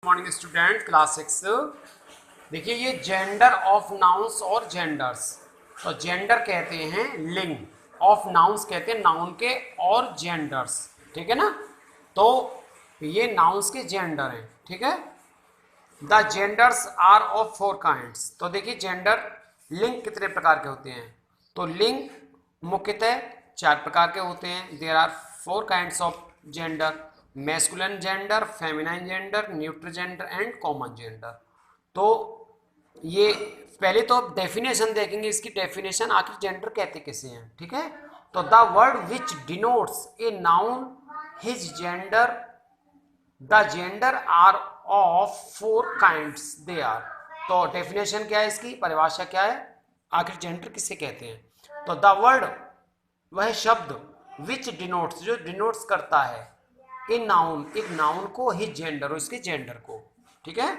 Morning student, class 6। देखिए ये gender of nouns और जेंडर्स। तो जेंडर कहते हैं लिंग, ऑफ नाउन्स कहते हैं नाउन के, और जेंडर्स, ठीक है ना। तो ये नाउन्स के जेंडर हैं, ठीक है। The genders are of 4 kinds. तो देखिए जेंडर लिंग कितने प्रकार के होते हैं। तो लिंग मुख्यतः 4 प्रकार के होते हैं। There are 4 kinds of gender: masculine gender, feminine gender, neutral gender and common gender. तो ये पहले तो डेफिनेशन देखेंगे, इसकी डेफिनेशन आखिर जेंडर कहते किसे हैं, ठीक है। तो the word which denotes a noun his gender, the gender are of 4 kinds they are. तो डेफिनेशन क्या है, इसकी परिभाषा क्या है, आखिर जेंडर किसे कहते हैं। तो द वर्ड वह शब्द, विच डिनोट्स जो डिनोट्स करता है, ए नाउन एक नाउन को, हिज जेंडर उसके जेंडर को, ठीक है।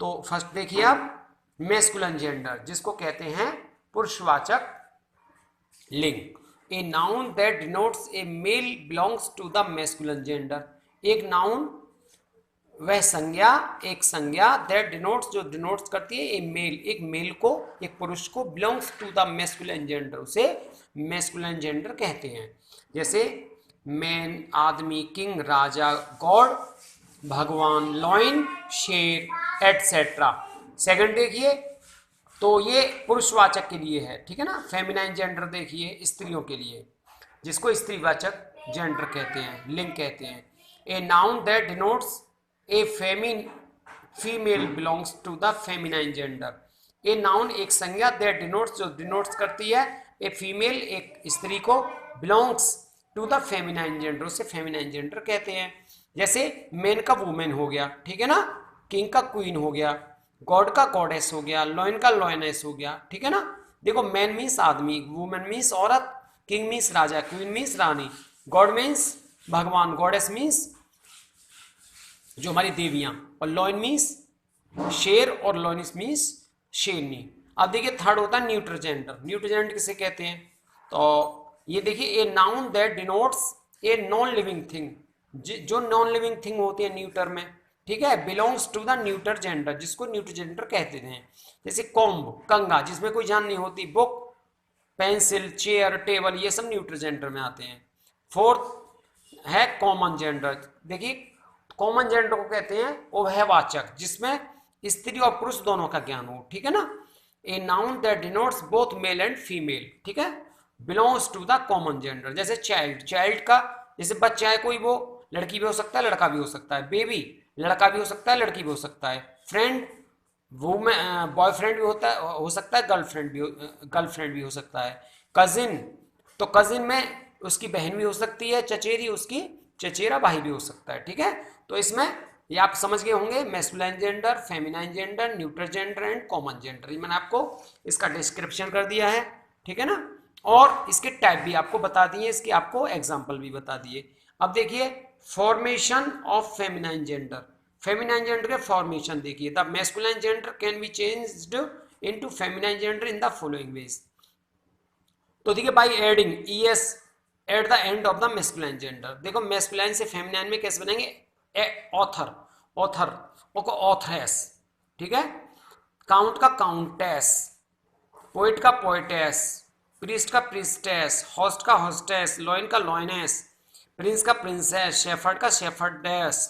तो फर्स्ट देखिए आप, मैस्कुलिन जेंडर जिसको कहते हैं पुरुषवाचक लिंग। A noun that denotes a male belongs to the masculine gender. एक नाउन वह संज्ञा, एक संज्ञा दैट डिनोट्स जो डिनोट्स करती है ए मेल एक मेल को, एक पुरुष को, belongs to the masculine gender उसे मैस्कुलिन जेंडर कहते हैं। जैसे मैन आदमी, किंग राजा, गॉड भगवान, लॉइन शेर एटसेट्रा। सेकंड देखिए, तो ये पुरुषवाचक के लिए है, ठीक है ना। फेमिनाइन जेंडर देखिए स्त्रियों के लिए, जिसको स्त्रीवाचक जेंडर कहते हैं, लिंग कहते हैं। A noun that denotes a female belongs to the feminine gender. A noun एक संज्ञा दैट डिनोट्स जो डिनोट्स करती है ए फीमेल एक स्त्री को, belongs to the feminine gender उसे फेमिनाइन जेंडर कहते हैं। जैसे मैन का वुमेन हो गया, ठीक है ना, किंग का क्वीन हो गया, गॉड का गॉडेस हो गया, लॉयन का लॉयनेस हो गया, ठीक है ना। देखो मैन मीन्स आदमी, वुमेन मीन्स औरत, किंग मीन्स राजा, क्वीन मीन्स रानी, गॉड मीन्स भगवान, गॉडेस मीन्स जो हमारी देवियां, और लॉयन मीन्स शेर, और लॉयनिस मीन्स शेरनी। अब देखिए थर्ड होता है न्यूट्रल जेंडर। न्यूट्रल जेंडर किसे कहते हैं, तो ये देखिए a noun that denotes a non living thing, जो नॉन लिविंग थिंग होती है न्यूटर में, ठीक है, belongs to the neuter gender जिसको न्यूटर जेंडर कहते हैं। जैसे कॉम्ब कंगा जिसमें कोई जान नहीं होती, बुक पेंसिल चेयर टेबल ये सब न्यूट्रल जेंडर में आते हैं। फोर्थ है कॉमन जेंडर। देखिए कॉमन जेंडर को कहते हैं उभयवाचक, जिसमें स्त्री और पुरुष दोनों का ज्ञान हो, ठीक है ना। A noun that denotes both male and female, ठीक है, belongs to the common gender. जैसे चाइल्ड, चाइल्ड का जैसे बच्चा है कोई, वो लड़की भी हो सकता है लड़का भी हो सकता है, बेबी लड़का भी हो सकता है लड़की भी हो सकता है, फ्रेंड वुमेन बॉयफ्रेंड भी होता है, हो सकता है गर्लफ्रेंड भी हो सकता है, कजिन तो कजिन में उसकी बहन भी हो सकती है, चचेरी उसकी चचेरा भाई भी हो सकता है, ठीक है। तो इसमें ये आप समझ गए होंगे masculine gender, feminine gender, neutral gender and common gender. ये मैंने आपको इसका डिस्क्रिप्शन कर दिया है, ठीक है ना, और इसके टाइप भी आपको बता दिए, इसके आपको एग्जाम्पल भी बता दिए। अब देखिए formation of feminine gender. Feminine gender के फॉर्मेशन देखिए, the masculine gender can be changed into feminine gender in the following ways. तो देखिए by adding ES at the end of the masculine gender. देखो मैस्कुलाइन से feminine में कैसे बनेंगे, author author को ऑथरेस, ठीक है, काउंट का काउंटेस, पोइट का पोइटेस, प्रीस्ट का प्रीस्टेस, होस्ट का होस्टेस, लॉयन का लॉयनेस, प्रिंस का प्रिंसेस, शेफर्ड का शेफर्डेस,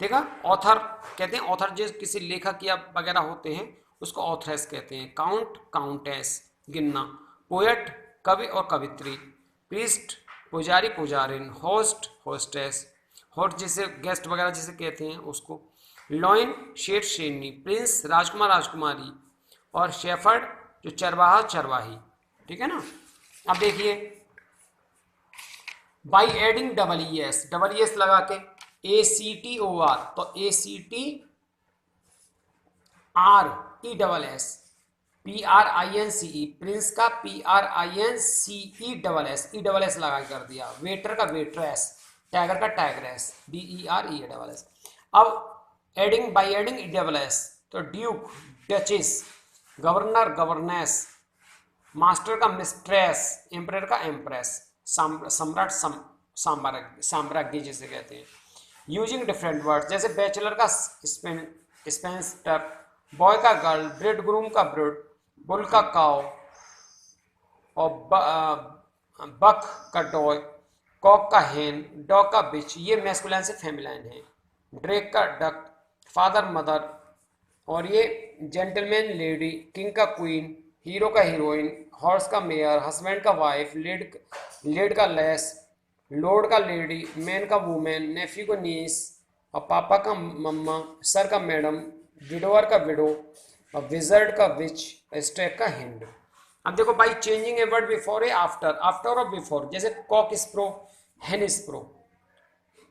ठीक है। ऑथर कहते हैं, ऑथर जो किसी लेखक या वगैरह होते हैं उसको ऑथरेस कहते हैं। काउंट काउंटेस गिनना, पोएट कवि और कवित्री, प्रीस्ट पुजारी पुजारिन, होस्ट होस्टेस, होस्ट जिसे गेस्ट वगैरह जिसे कहते हैं उसको, लॉइन शेर शेरनी, प्रिंस राजकुमार राजकुमारी, और शेफर्ड जो चरवाहा चरवाही, ठीक है ना। अब देखिए by adding double E S लगा के ACTOR, तो ACTRESS, PRINCE, प्रिंस का PRINCESS लगा कर दिया, वेटर का वेट्रेस, टाइगर का टाइग्रेस, DERESS। अब एडिंग बाई एडिंग ESS, तो Duke duchess, governor governance, master का मिस्ट्रेस, एम्परर का एम्प्रेस, सम्राट साम्राज्य जिसे कहते हैं। यूजिंग डिफरेंट वर्ड्स, जैसे बैचलर का स्पेंस्टर, बॉय का गर्ल, ब्रिड ग्रूम का ब्रिड, बुल का काउ और बक का डॉय, कॉक का हेन, डॉग का बिच, ये मैस्कुलाइन से फेमिलाइन है। ड्रेक का डक, फादर मदर, और ये जेंटलमैन लेडी, किंग का क्वीन, हीरो का हीरोइन, हॉर्स का मेयर, हस्बैंड का वाइफ, लेड का लेस, लॉर्ड का लेडी, मैन का वुमेन, नेफ्यू को नीस, और पापा का मम्मा, सर का मैडम, विडोअर का विडो, और विजर्ड का विच, स्टेक का हिंड। अब देखो भाई, changing a word before A after, after और बिफोर, जैसे कॉक स्प्रो, हेन स्प्रो,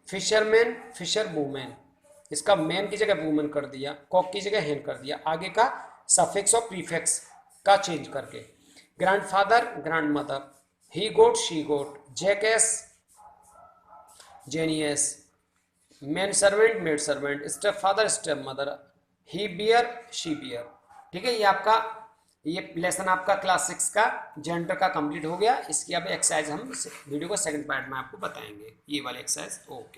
फिशरमैन, फिशर वूमेन, इसका मैन की जगह वूमेन कर दिया, कॉक की जगह हेन कर दिया, आगे का सफिक्स और प्रीफिक्स का चेंज करके। Grandfather, grand mother, he goat, she goat, jackass, jennies, man servant, maid servant, step father, step mother, he bear, she bear. ठीक है, ये आपका ये लेसन आपका क्लास 6 का जेंडर का कंप्लीट हो गया। इसकी अब एक्सरसाइज हम वीडियो को सेकंड पार्ट में आपको बताएंगे, ये वाली एक्सरसाइज। ओके।